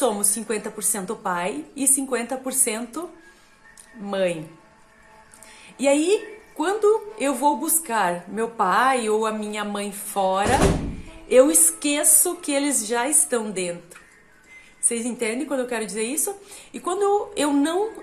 somos 50% pai e 50% mãe. E aí, quando eu vou buscar meu pai ou a minha mãe fora, eu esqueço que eles já estão dentro. Vocês entendem quando eu quero dizer isso? E quando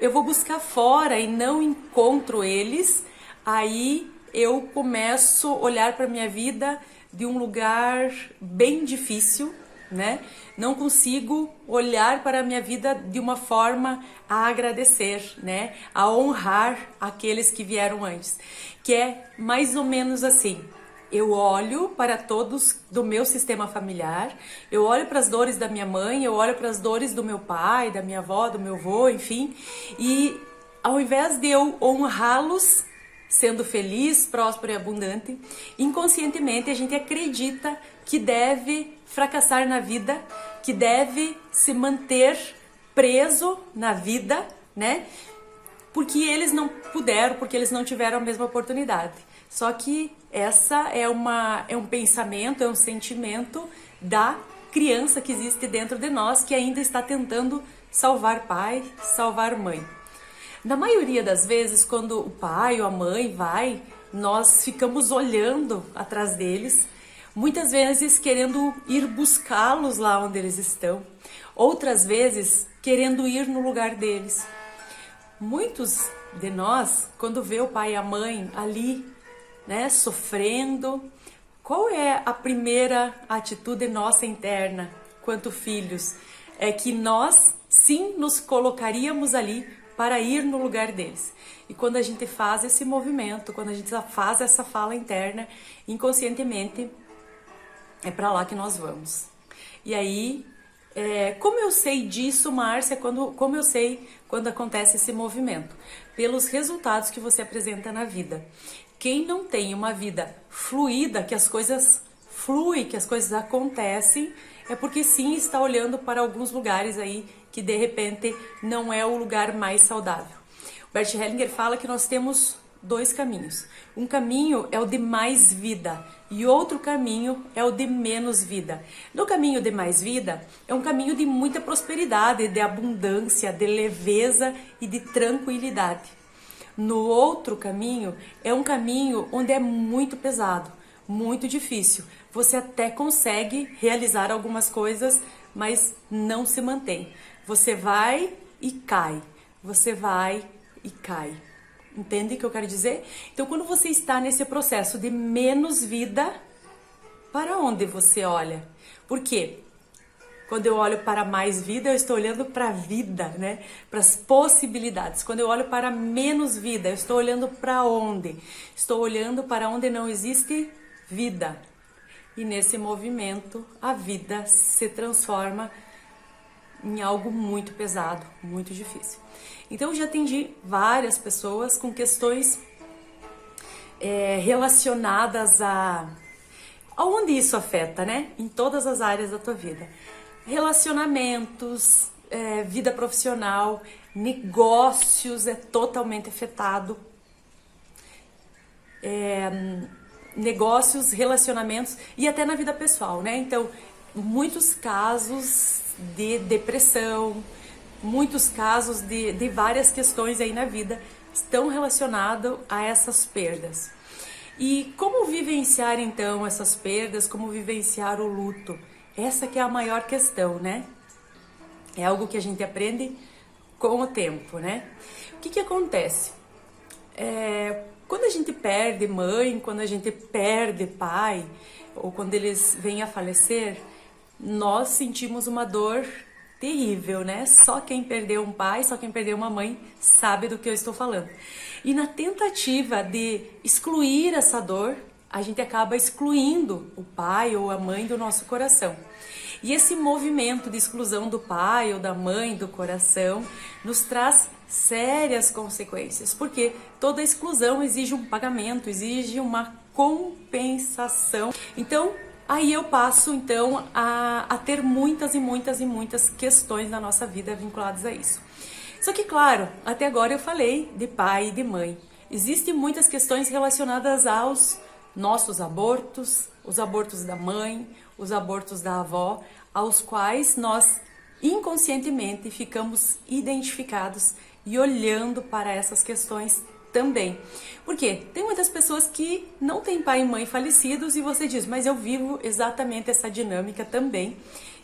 eu vou buscar fora e não encontro eles, aí eu começo a olhar para minha vida de um lugar bem difícil, né? Não consigo olhar para a minha vida de uma forma a agradecer, né? A honrar aqueles que vieram antes. Que é mais ou menos assim. Eu olho para todos do meu sistema familiar, eu olho para as dores da minha mãe, eu olho para as dores do meu pai, da minha avó, do meu avô, enfim, e ao invés de eu honrá-los, sendo feliz, próspero e abundante, inconscientemente a gente acredita que deve fracassar na vida, que deve se manter preso na vida, né? Porque eles não puderam, porque eles não tiveram a mesma oportunidade. Só que essa é um pensamento, é um sentimento da criança que existe dentro de nós, que ainda está tentando salvar pai, salvar mãe. Na maioria das vezes, quando o pai ou a mãe vai, nós ficamos olhando atrás deles, muitas vezes querendo ir buscá-los lá onde eles estão, outras vezes querendo ir no lugar deles. Muitos de nós, quando vê o pai e a mãe ali, né, sofrendo, qual é a primeira atitude nossa interna, quanto filhos? É que nós, sim, nos colocaríamos ali para ir no lugar deles. E quando a gente faz esse movimento, quando a gente faz essa fala interna, inconscientemente, é para lá que nós vamos. E aí, como eu sei disso, Márcia, como eu sei quando acontece esse movimento? Pelos resultados que você apresenta na vida. Quem não tem uma vida fluida, que as coisas fluem, que as coisas acontecem, é porque sim está olhando para alguns lugares aí que de repente não é o lugar mais saudável. O Bert Hellinger fala que nós temos dois caminhos. Um caminho é o de mais vida e outro caminho é o de menos vida. No caminho de mais vida é um caminho de muita prosperidade, de abundância, de leveza e de tranquilidade. No outro caminho é um caminho onde é muito pesado, muito difícil. Você até consegue realizar algumas coisas, mas não se mantém. Você vai e cai, você vai e cai. Entende o que eu quero dizer? Então, quando você está nesse processo de menos vida, para onde você olha? Por quê? Quando eu olho para mais vida, eu estou olhando para a vida, né? Para as possibilidades. Quando eu olho para menos vida, eu estou olhando para onde? Estou olhando para onde não existe vida. E nesse movimento, a vida se transforma em algo muito pesado, muito difícil. Então, eu já atendi várias pessoas com questões relacionadas aonde isso afeta, né? Em todas as áreas da tua vida. Relacionamentos, vida profissional, negócios é totalmente afetado. Negócios, relacionamentos e até na vida pessoal, né? Então, muitos casos de depressão, muitos casos de várias questões aí na vida estão relacionados a essas perdas. E como vivenciar então essas perdas, como vivenciar o luto? Essa que é a maior questão, né? É algo que a gente aprende com o tempo, né? O que acontece? Quando a gente perde mãe, quando a gente perde pai, ou quando eles vêm a falecer, nós sentimos uma dor terrível, né? Só quem perdeu um pai, só quem perdeu uma mãe sabe do que eu estou falando. E na tentativa de excluir essa dor, a gente acaba excluindo o pai ou a mãe do nosso coração. E esse movimento de exclusão do pai ou da mãe do coração nos traz sérias consequências, porque toda exclusão exige um pagamento, exige uma compensação. Então, aí eu passo então a ter muitas e muitas e muitas questões na nossa vida vinculadas a isso. Só que, claro, até agora eu falei de pai e de mãe. Existem muitas questões relacionadas aos nossos abortos, os abortos da mãe, os abortos da avó, aos quais nós inconscientemente ficamos identificados e olhando para essas questões também. Por quê? Tem muitas pessoas que não têm pai e mãe falecidos e você diz, mas eu vivo exatamente essa dinâmica também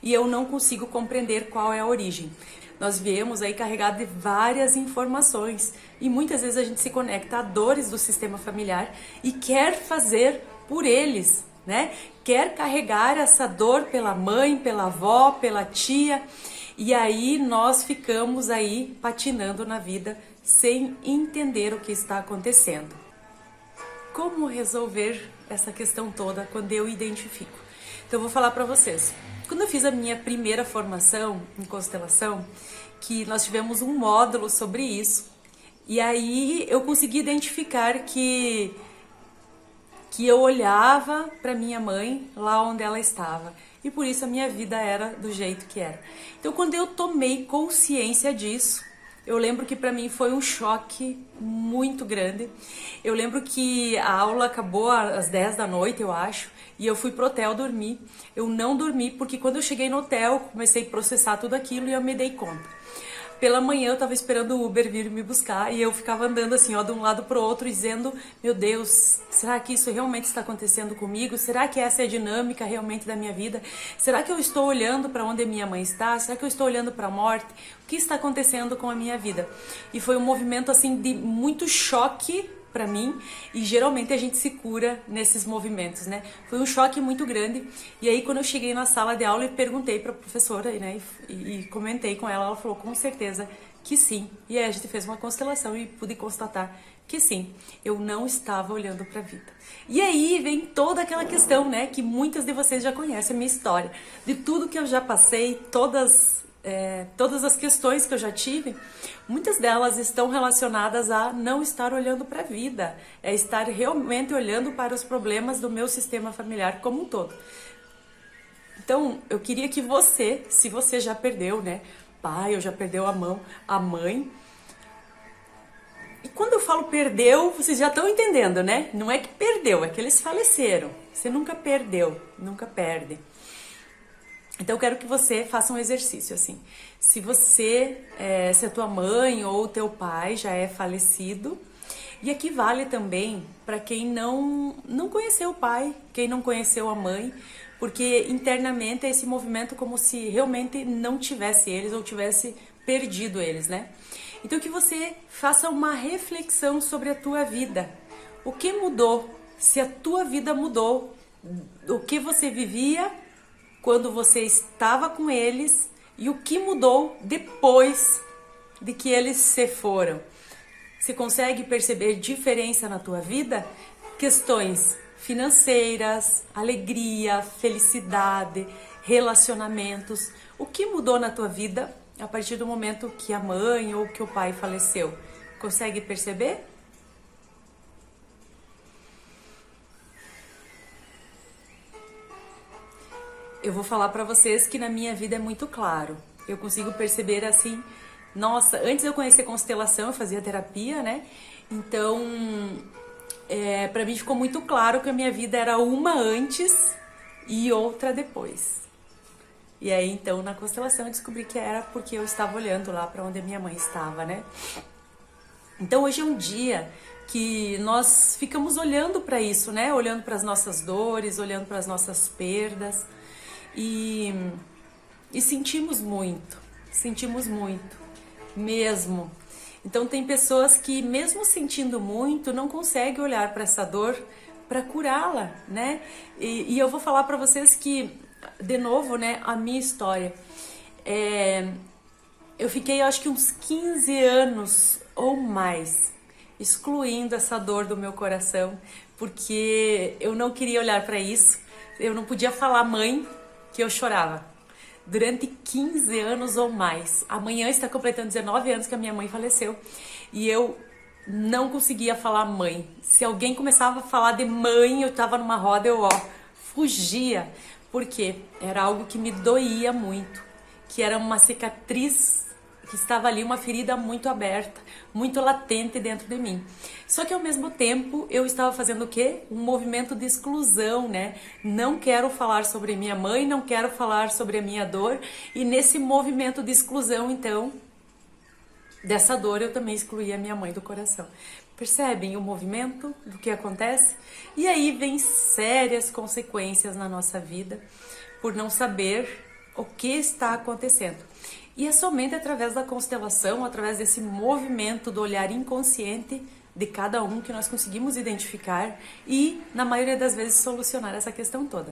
e eu não consigo compreender qual é a origem. Nós viemos aí carregados de várias informações e muitas vezes a gente se conecta a dores do sistema familiar e quer fazer por eles, né? Quer carregar essa dor pela mãe, pela avó, pela tia, e aí nós ficamos aí patinando na vida sem entender o que está acontecendo. Como resolver essa questão toda quando eu identifico? Então eu vou falar para vocês. Quando eu fiz a minha primeira formação em constelação, que nós tivemos um módulo sobre isso, e aí eu consegui identificar que eu olhava para minha mãe lá onde ela estava e por isso a minha vida era do jeito que era. Então quando eu tomei consciência disso, eu lembro que para mim foi um choque muito grande. Eu lembro que a aula acabou às 10 da noite, eu acho, e eu fui pro hotel dormir. Eu não dormi porque quando eu cheguei no hotel, comecei a processar tudo aquilo e eu me dei conta. Pela manhã eu tava esperando o Uber vir me buscar e eu ficava andando assim, ó, de um lado pro outro, dizendo, meu Deus, será que isso realmente está acontecendo comigo? Será que essa é a dinâmica realmente da minha vida? Será que eu estou olhando para onde minha mãe está? Será que eu estou olhando para a morte? O que está acontecendo com a minha vida? E foi um movimento assim de muito choque para mim, e geralmente a gente se cura nesses movimentos, né? Foi um choque muito grande. E aí quando eu cheguei na sala de aula e perguntei para a professora, né, e comentei com ela, ela falou com certeza que sim. E aí a gente fez uma constelação e pude constatar que sim, eu não estava olhando para a vida. E aí vem toda aquela questão, né, que muitas de vocês já conhecem a minha história, de tudo que eu já passei, todas as questões que eu já tive, muitas delas estão relacionadas a não estar olhando para a vida, é estar realmente olhando para os problemas do meu sistema familiar como um todo. Então, eu queria que você, se você já perdeu, né, pai, ou já perdeu a mãe, e quando eu falo perdeu, vocês já estão entendendo, né? Não é que perdeu, é que eles faleceram. Você nunca perdeu, nunca perde. Então eu quero que você faça um exercício assim. Se a tua mãe ou teu pai já é falecido, e aqui vale também para quem não conheceu o pai, quem não conheceu a mãe, porque internamente é esse movimento como se realmente não tivesse eles ou tivesse perdido eles, né? Então que você faça uma reflexão sobre a tua vida. O que mudou? Se a tua vida mudou, o que você vivia quando você estava com eles e o que mudou depois de que eles se foram. Você consegue perceber diferença na tua vida? Questões financeiras, alegria, felicidade, relacionamentos. O que mudou na tua vida a partir do momento que a mãe ou que o pai faleceu? Consegue perceber? Eu vou falar pra vocês que na minha vida é muito claro. Eu consigo perceber assim, nossa, antes eu conhecer constelação, eu fazia terapia, né? Então, pra mim ficou muito claro que a minha vida era uma antes e outra depois. E aí, então, na constelação eu descobri que era porque eu estava olhando lá pra onde a minha mãe estava, né? Então, hoje é um dia que nós ficamos olhando pra isso, né? Olhando para as nossas dores, olhando para as nossas perdas. E sentimos muito mesmo. Então tem pessoas que mesmo sentindo muito não conseguem olhar para essa dor para curá-la, né? E eu vou falar para vocês que, de novo, né, a minha história. Eu fiquei, acho que uns 15 anos ou mais excluindo essa dor do meu coração, porque eu não queria olhar para isso, eu não podia falar mãe, que eu chorava durante 15 anos ou mais. Amanhã está completando 19 anos que a minha mãe faleceu e eu não conseguia falar mãe. Se alguém começava a falar de mãe, eu estava numa roda, eu fugia, porque era algo que me doía muito, que era uma cicatriz que estava ali uma ferida muito aberta, muito latente dentro de mim. Só que ao mesmo tempo eu estava fazendo o quê? Um movimento de exclusão, né? Não quero falar sobre minha mãe, não quero falar sobre a minha dor, e nesse movimento de exclusão, então, dessa dor eu também excluí a minha mãe do coração. Percebem o movimento do que acontece? E aí vem sérias consequências na nossa vida por não saber o que está acontecendo. E é somente através da constelação, através desse movimento do olhar inconsciente de cada um que nós conseguimos identificar e, na maioria das vezes, solucionar essa questão toda.